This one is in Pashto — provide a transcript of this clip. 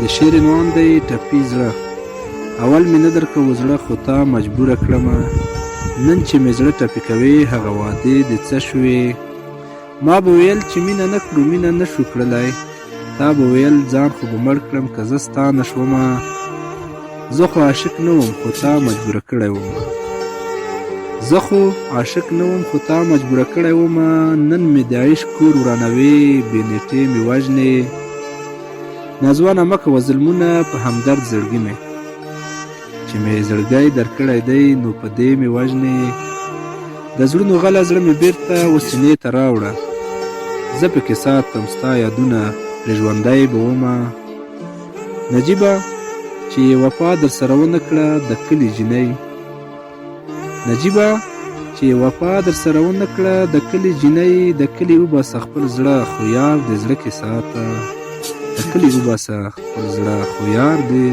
د شعر عنوان دی ټپي زړه. اول مې نه درکوه زړه خو تا مجبوره کړمه، نن چې مې زړه ټپي کوې هغه وعدې دې څه شوې؟ ما به ویل چې مینه نه کړو مینه نه شو کړلی، تا به ویل ځان خو به مړ کړم که زه ستا نه شومه. زه خو عاشق نه وم خو تا مجبوره کړی ومه، زه خو عاشق نه وم خو تا مجبوره کړی ومه. نن مې د عشق کور ورانوې بې نیټې مې وژنې. نازوانه مه کوه ظلمونه په همدرد زړګي مې، چې مې زړګی درکړی دی نو په دې مې وژنې. د زړونو غله زړه مې بیرته وسینې ته راوړه، زه پکې ساتم ستا یادونه پرې ژوندی به ومه. نجیبه چې یې وفا در سره ونه کړه د کلي جینۍ، نجیبه چې یې وفا در سره ونه کړه د کلي جینۍ. د کلي وباسه خپل زړه خو یار دې زړه کې ساته، د کلي وباسه خپل زړه خو یار دې